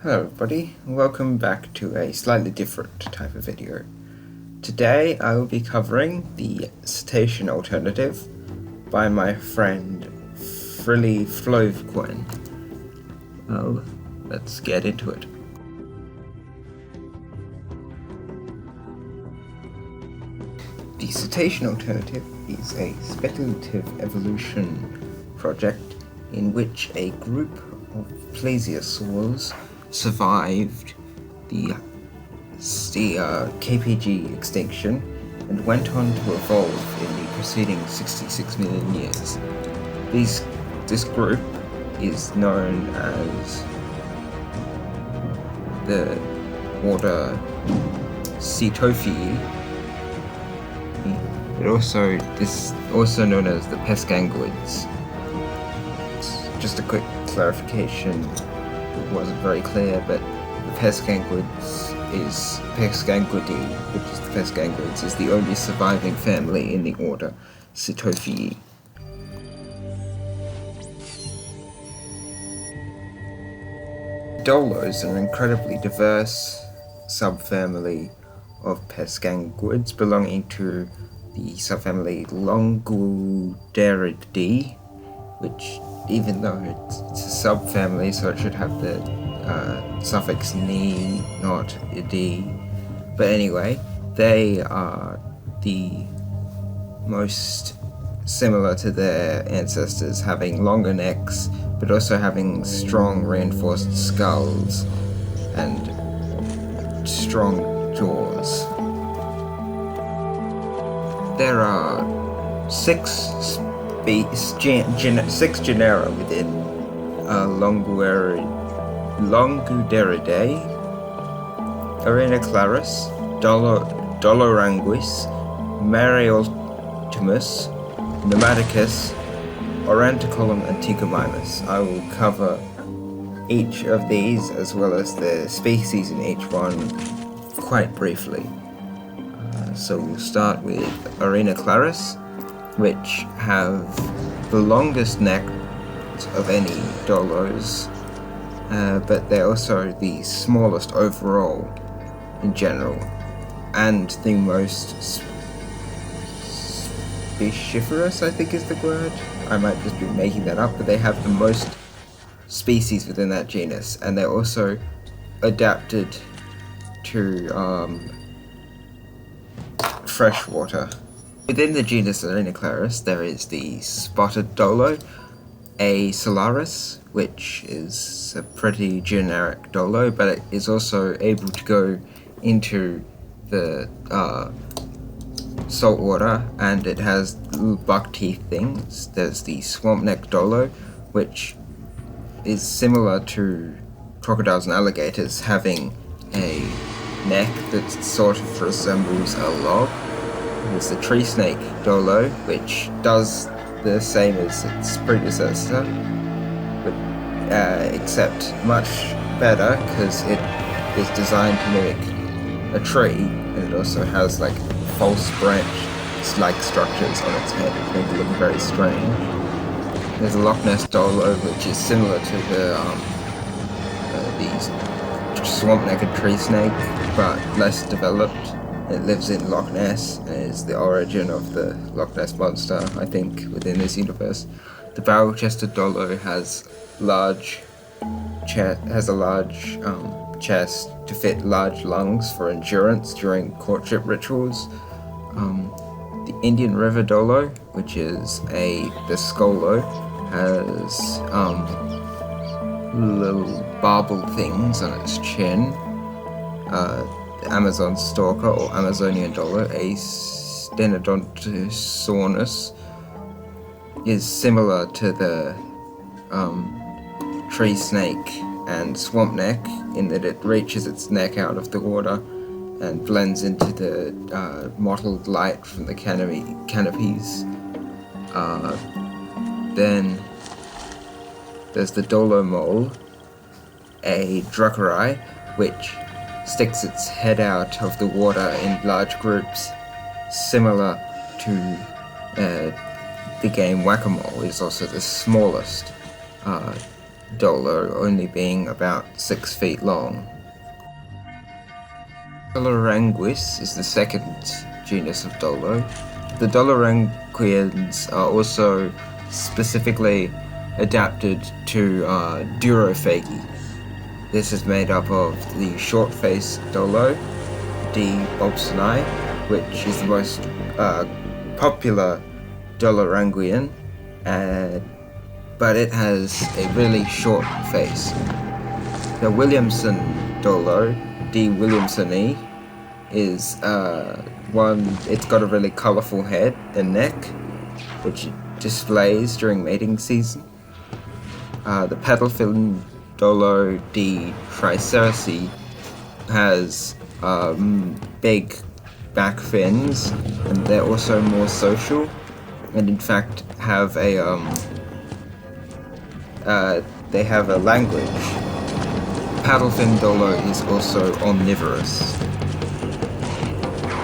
Hello everybody, welcome back to a slightly different type of video. Today I will be covering the Cetacean alternative by my friend Frilli. Well, let's get into it. The Cetacean alternative is a speculative evolution project in which a group of plesiosaurs survived the KPG extinction and went on to evolve in the preceding 66 million years. This group is known as the order Cetacean. This also known as the pescanguids. Just a quick clarification, it wasn't very clear, but the pescanguids is Pescanguidi, which is the pescanguids, is the only surviving family in the order Cetacean. Dolos are an incredibly diverse subfamily of pescanguids belonging to the subfamily Longuderidae, which, even though it's a subfamily, so it should have the suffix "ni", not "id". But anyway, they are the most similar to their ancestors, having longer necks, but also having strong reinforced skulls and strong jaws. There are six genera within Longuderidae: Arenaclaris, Doloranguis, Mariotimus, Pneumaticus, Oranticulum, and Ticomimus. I will cover each of these as well as the species in each one quite briefly. So we'll start with Arenaclaris, which have the longest neck of any dolos, but they're also the smallest overall in general, and the most speciferous, I think is the word. I might just be making that up, but they have the most species within that genus, and they're also adapted to fresh water. Within the genus Arenaclaris, there is the spotted dolo, A. solaris, which is a pretty generic dolo, but it is also able to go into the salt water, and it has little buck teeth things. There's the swamp neck dolo, which is similar to crocodiles and alligators, having a neck that sort of resembles a log. There's the tree snake dolo, which does the same as its predecessor, but except much better because it is designed to mimic a tree, and it also has like false branch-like structures on its head, which make it look very strange. There's a Loch Ness dolo, which is similar to the swamp-necked tree snake, but less developed. It lives in Loch Ness and is the origin of the Loch Ness monster, I think, within this universe. The barrel-chested dolo has a large chest to fit large lungs for endurance during courtship rituals. The Indian River dolo, which is the Scolo, has little barbel things on its chin. The Amazon stalker or Amazonian dolo, A. Stenodontosaurus, is similar to the tree snake and swamp neck in that it reaches its neck out of the water and blends into the mottled light from the canopies. Then there's the dolo mole, a Druckeri, which sticks its head out of the water in large groups, similar to the game Whack-A-Mole. Is also the smallest dollar only being about 6 feet long. Doloranguis is the second genus of Dolo. The Doloranguians are also specifically adapted to durophagy. This is made up of the short-faced Dolo, D. bobsoni, which is the most popular Doloranguian, but it has a really short face. The Williamson Dolo, D. williamsoni, is it's got a really colourful head and neck, which it displays during mating season. The Paddlefin Dolo, D. tricerasi, has big back fins, and they're also more social, and in fact have they have a language. Paddlefin Dolo is also omnivorous.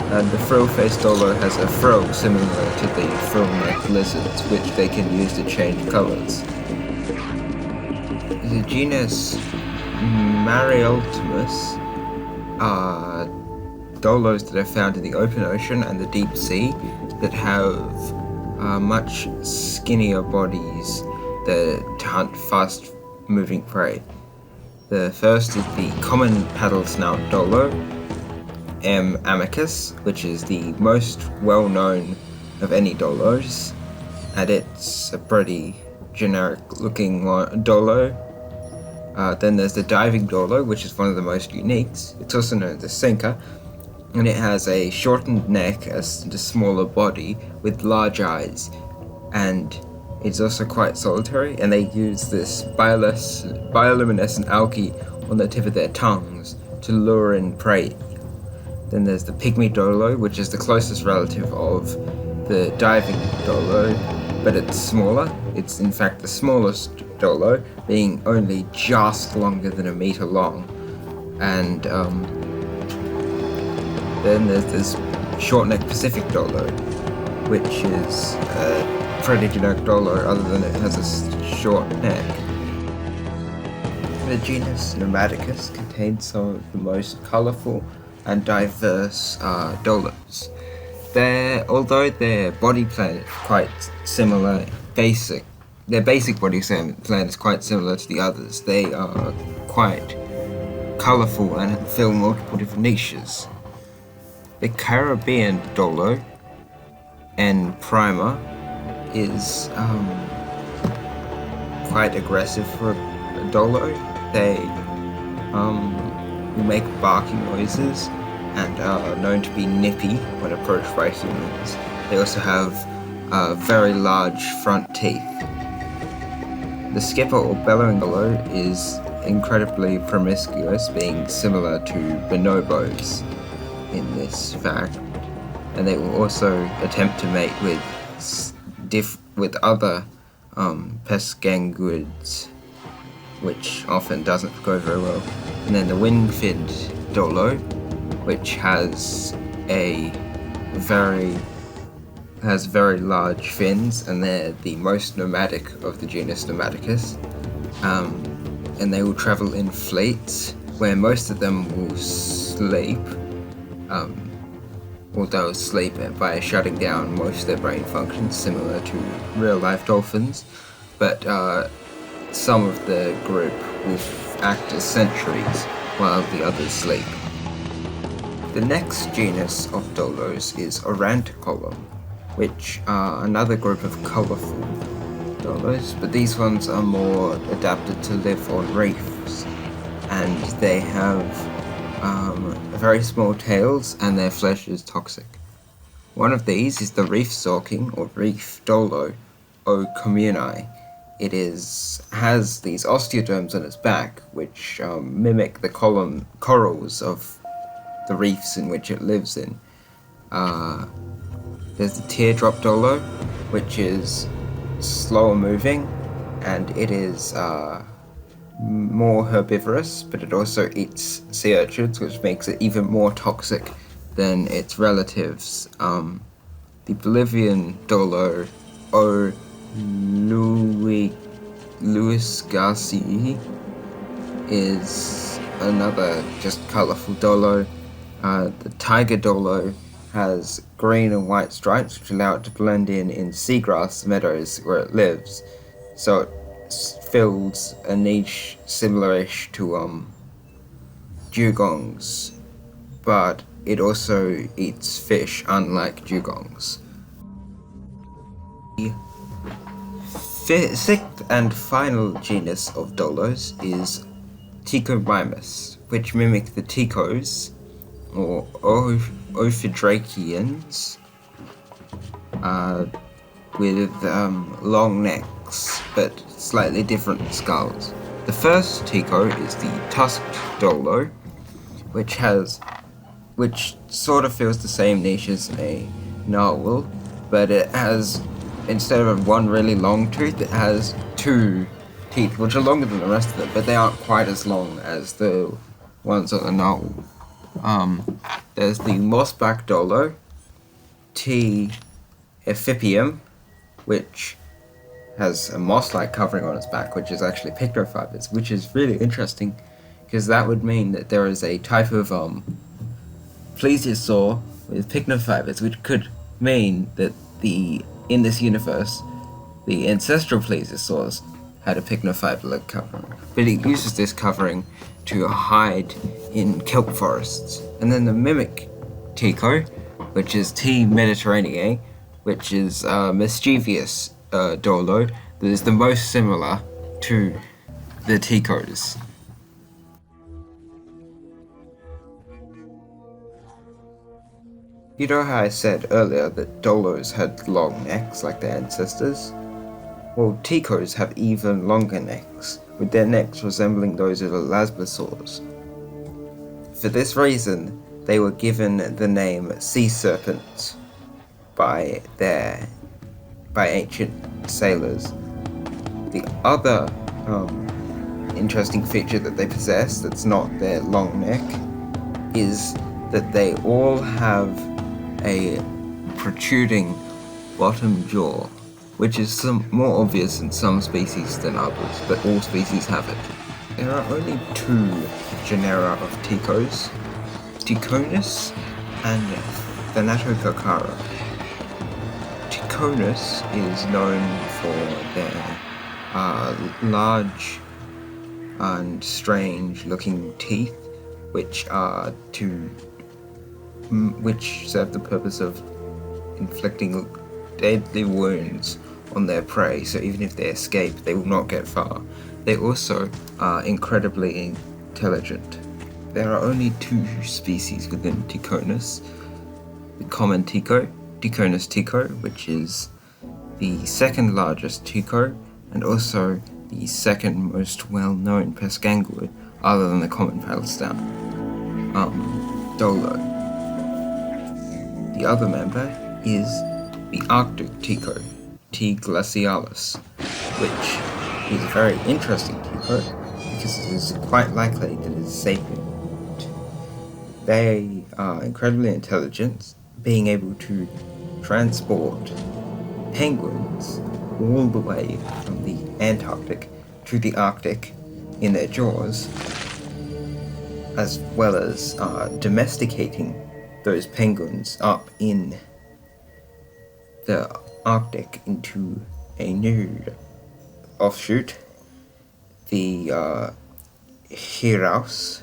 And the frill-faced Dolo has a frill similar to the frill-necked lizards, which they can use to change colours. The genus Marioltimus are Dolos that are found in the open ocean and the deep sea that have much skinnier bodies that hunt fast-moving prey. The first is the common paddle snout Dolo, M. amicus, which is the most well-known of any Dolos, and it's a pretty generic-looking Dolo. Then there's the diving Dolo, which is one of the most unique. It's also known as a sinker, and it has a shortened neck and a smaller body with large eyes, and it's also quite solitary, and they use this bioluminescent algae on the tip of their tongues to lure in prey. Then there's the pygmy Dolo, which is the closest relative of the diving Dolo, but it's smaller. It's in fact the smallest Dolo, being only just longer than a meter long. And then there's this short-necked Pacific Dolo, which is a pretty generic Dolo, other than it has a short neck. The genus Pneumaticus contains some of the most colourful and diverse Dolos. Although their body plan is quite similar, their basic body plan is quite similar to the others. They are quite colourful and fill multiple different niches. The Caribbean Dolo, N. prima, is quite aggressive for a Dolo. They make barking noises and are known to be nippy when approached by humans. They also have very large front teeth. The skipper or bellowing Dolo is incredibly promiscuous, being similar to bonobos in this fact, and they will also attempt to mate with other pescanguids, which often doesn't go very well. And then the wing-finned Dolo, which has very large fins, and they're the most nomadic of the genus Pneumaticus. And they will travel in fleets, where most of them will sleep, or they'll sleep by shutting down most of their brain functions, similar to real-life dolphins. But some of the group will act as sentries while the others sleep. The next genus of Dolos is Oranticolum, which are another group of colourful Dolos, but these ones are more adapted to live on reefs, and they have very small tails, and their flesh is toxic. One of these is the reef sorking, or reef Dolo, O. communi. It has these osteoderms on its back, which mimic the corals of the reefs in which it lives in. There's the teardrop Dolo, which is slower moving, and it is more herbivorous, but it also eats sea urchins, which makes it even more toxic than its relatives. The Bolivian Dolo, O. Louis Garcia is another just colourful dolo. The tiger dolo has green and white stripes which allow it to blend in seagrass meadows where it lives, so it fills a niche similar-ish to dugongs, but it also eats fish unlike dugongs. The sixth and final genus of dolos is Ticomimus, which mimic the ticos, or Ophidrachians, with long necks, but slightly different skulls. The first tico is the tusked dolo, which sort of fills the same niche as a narwhal, but it has, instead of one really long tooth, it has two teeth, which are longer than the rest of them, but they aren't quite as long as the ones on the narwhal. There's the mossback dolo, T. ephipium, which has a moss-like covering on its back, which is actually pictofibers, which is really interesting, because that would mean that there is a type of plesiosaur with pycnofibers, which could mean that in this universe, the ancestral plesiosaurs had a pycnofiber covering, but it uses this covering to hide in kelp forests. And then the mimic tico, which is T. mediterraneae, which is a mischievous dolo that is the most similar to the ticos. You know how I said earlier that dolos had long necks like their ancestors? Well, ticos have even longer necks, with their necks resembling those of elasmosaurs. For this reason, they were given the name sea serpents by ancient sailors. The other interesting feature that they possess that's not their long neck is that they all have a protruding bottom jaw, which is more obvious in some species than others, but all species have it. There are only two genera of ticos, Ticonus and Thanatococara. Ticonus is known for their large and strange-looking teeth, which serve the purpose of inflicting deadly wounds on their prey, so even if they escape, they will not get far. They also are incredibly intelligent. There are only two species within Ticonus: the common tico, Ticonus tico, which is the second largest tico, and also the second most well-known pescangler, other than the common paddlestem, dolo. The other member is the Arctic tico, T. glacialis, which is a very interesting tico because it is quite likely that it is sapient. They are incredibly intelligent, being able to transport penguins all the way from the Antarctic to the Arctic in their jaws, as well as domesticating those penguins up in the Arctic into a new offshoot, the Heraus,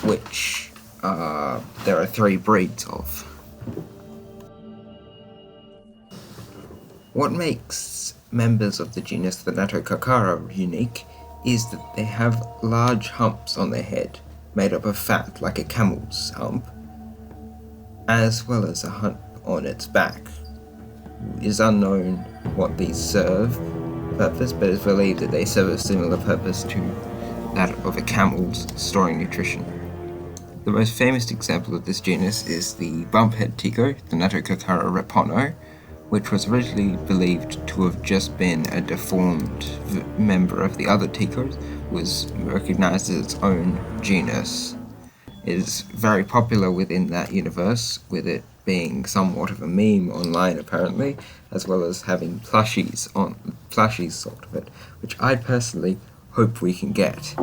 which there are three breeds of. What makes members of the genus Thanatococara unique is that they have large humps on their head, made up of fat like a camel's hump, as well as a hump on its back. It is unknown what these serve purpose, but it's believed that they serve a similar purpose to that of a camel's, storing nutrition. The most famous example of this genus is the bumphead tico, Thanatococara repono, which was originally believed to have just been a deformed member of the other ticos, was recognized as its own genus. It is very popular within that universe, with it being somewhat of a meme online apparently, as well as having plushies plushy sort of it, which I personally hope we can get.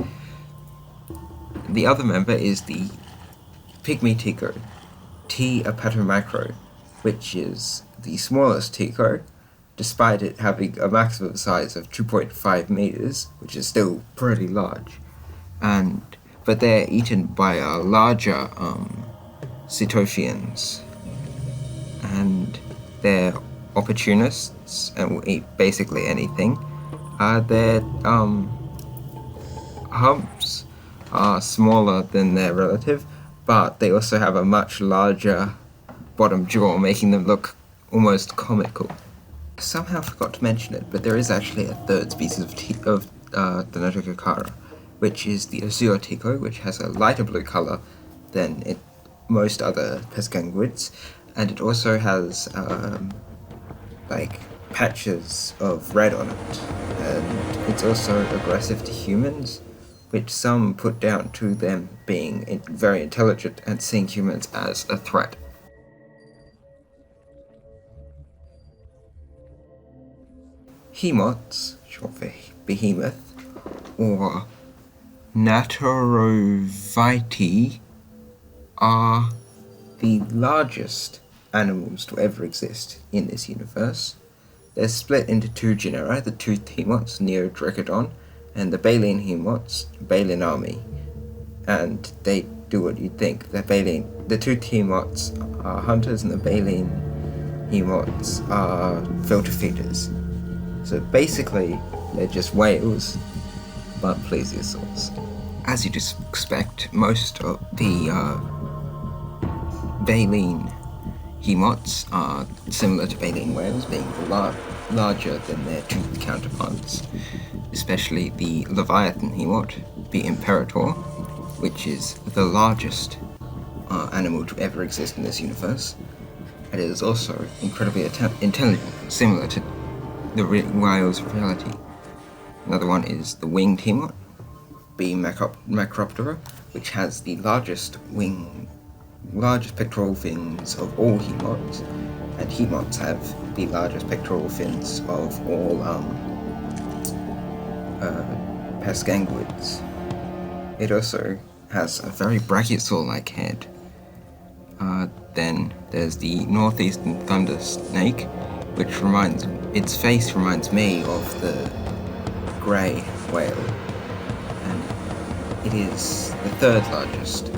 The other member is the Pygmy Tico, T. apatomacro, which is the smallest Tico, despite it having a maximum size of 2.5 meters, which is still pretty large. But they're eaten by larger Cetaceans, and they're opportunists and will eat basically anything. Their humps are smaller than their relative, but they also have a much larger bottom jaw, making them look almost comical. I somehow forgot to mention it, but there is actually a third species of the Notococara, which is the Azure Tico, which has a lighter blue color than most other pescanguids, and it also has patches of red on it, and it's also aggressive to humans, which some put down to them being very intelligent and seeing humans as a threat. Hemots, short for behemoth, or Naturovitae, are the largest animals to ever exist in this universe. They're split into two genera, the toothed hemots, Neodracodon, and the baleen hemots, Balinami. And they do what you'd think. The toothed hemots are hunters, and the baleen hemots are filter feeders. So basically, they're just whales, but plesiosaurs. As you'd expect, most of the baleen hemots are similar to baleen whales, being larger than their toothed counterparts, especially the leviathan hemot, the imperator, which is the largest animal to ever exist in this universe. It is also incredibly intelligent, similar to the whales of reality. Another one is the winged hemot, B. macroptera, which has the largest pectoral fins of all hemots, and hemots have the largest pectoral fins of all pescanguids. It also has a very brachiosaur-like head. Then there's the northeastern thunder snake, which its face reminds me of the grey whale, and it is the third largest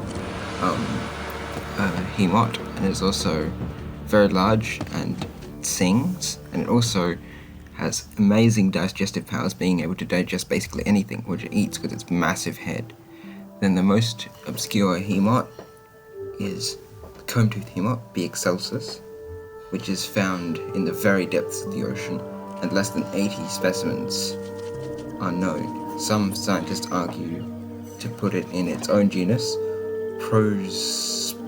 hemot, and is also very large and sings, and it also has amazing digestive powers, being able to digest basically anything which it eats with its massive head. Then the most obscure hemot is the comb-toothed hemot, B. excelsus, which is found in the very depths of the ocean, and less than 80 specimens are known. Some scientists argue to put it in its own genus, Prospodois,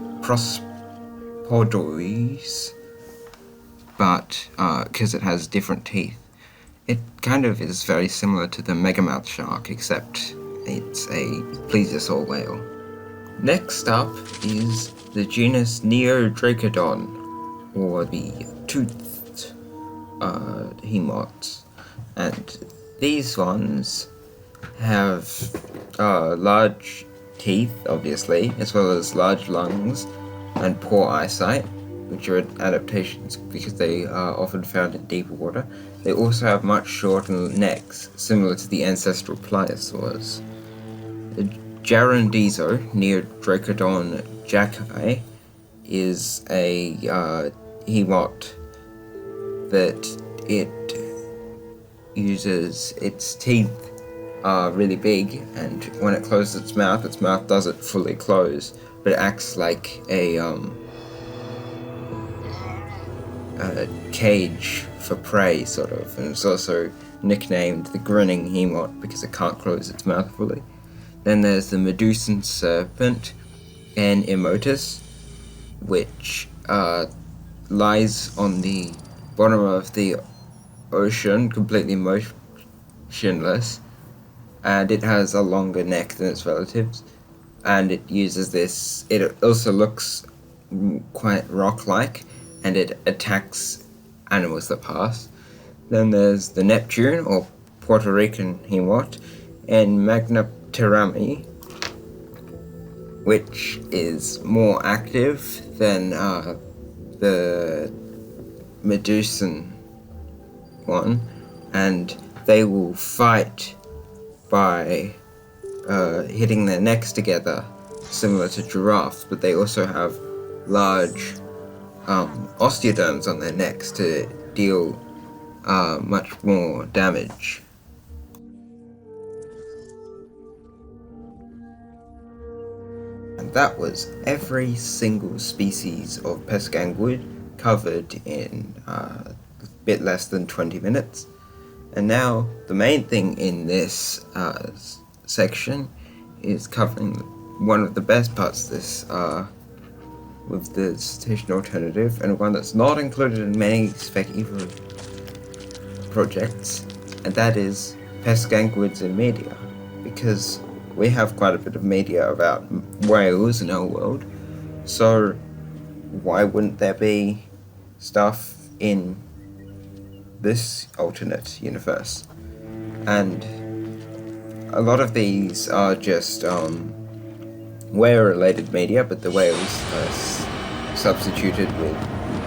but because it has different teeth. It kind of is very similar to the megamouth shark, except it's a plesiosaur whale. Next up is the genus Neodracodon, or the toothed hemots, and these ones have large teeth, obviously, as well as large lungs and poor eyesight, which are adaptations because they are often found in deeper water. They also have much shorter necks, similar to the ancestral pliosaurs. The Jarandizo, Neodracodon jacki, is a hemot that it uses its teeth are really big, and when it closes its mouth doesn't fully close, but it acts like a cage for prey, sort of, and it's also nicknamed the grinning hemot because it can't close its mouth fully. Then there's the Medusan serpent, N. immotus, which lies on the bottom of the ocean, completely motionless, and it has a longer neck than its relatives, and it uses this. It also looks quite rock-like, and it attacks animals that pass. Then there's the Neptune, or Puerto Rican Hemot, and Magna Terami, which is more active than the Medusan one, and they will fight by hitting their necks together, similar to giraffes, but they also have large osteoderms on their necks to deal much more damage. And that was every single species of pescanguid covered in a bit less than 20 minutes. And now the main thing in this section is covering one of the best parts of this with the cetacean alternative, and one that's not included in many Spec Evo projects, and that is pescanguids in media, because we have quite a bit of media about whales in our world, so why wouldn't there be stuff in this alternate universe? And a lot of these are just whale-related media, but the whales are substituted with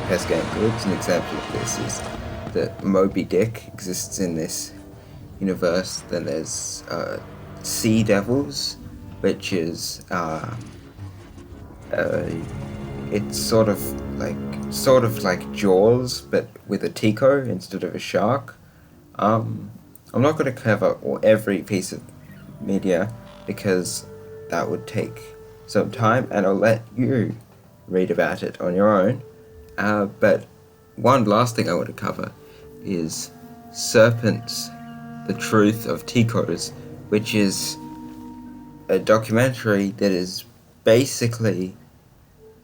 pescanguids. An example of this is that Moby Dick exists in this universe. Then there's sea devils, which is it's sort of like Jaws, but with a tico instead of a shark. I'm not going to cover every piece of media because that would take some time, and I'll let you read about it on your own. But one last thing I want to cover is Serpents, The Truth of Ticos, which is a documentary that is basically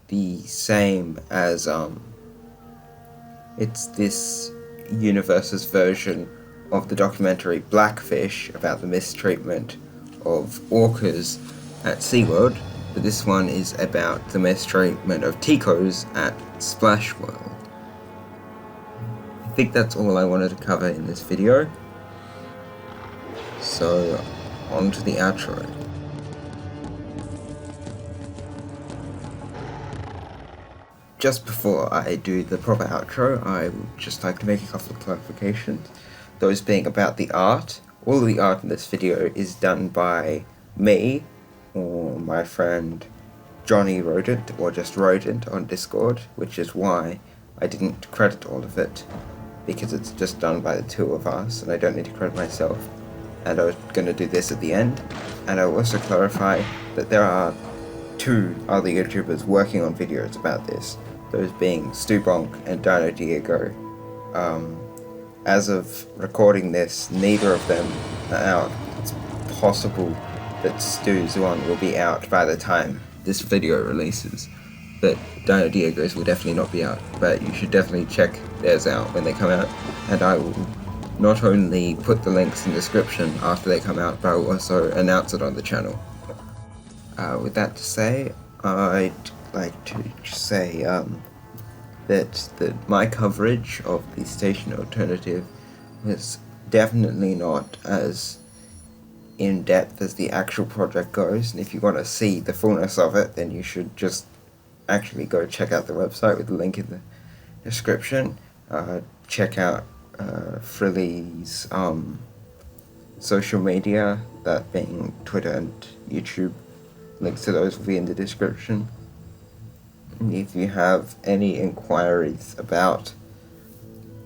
the same as it's this universe's version of the documentary Blackfish about the mistreatment of orcas at SeaWorld, but this one is about the mistreatment of ticos at Splash World. I think that's all I wanted to cover in this video, so on to the outro. Just before I do the proper outro, I would just like to make a couple of clarifications. Those being about the art. All of the art in this video is done by me, or my friend Johnny Rodent, or just Rodent on Discord, which is why I didn't credit all of it, because it's just done by the two of us, and I don't need to credit myself. And I was going to do this at the end, and I'll also clarify that there are two other YouTubers working on videos about this, those being Stubonk and Dino Diego. As of recording this, neither of them are out. It's possible that Stu's one will be out by the time this video releases, but Dino Diego's will definitely not be out, but you should definitely check theirs out when they come out, and I will not only put the links in the description after they come out, but I will also announce it on the channel. With that to say, I'd like to say that my coverage of the Cetacean alternative was definitely not as in-depth as the actual project goes, and if you want to see the fullness of it, then you should just actually go check out the website with the link in the description. Check out Frilli's social media, that being Twitter and YouTube. Links to those will be in the description. And if you have any inquiries about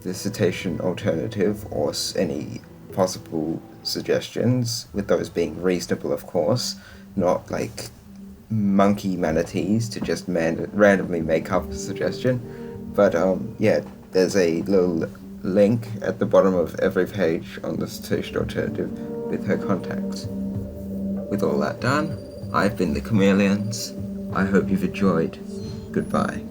the Cetacean alternative, or any possible suggestions, with those being reasonable of course, not like monkey manatees to just randomly make up a suggestion, but yeah, there's a little link at the bottom of every page on the Cetacean alternative with her contacts. With all that done, I've been the Chameleons. I hope you've enjoyed. Goodbye.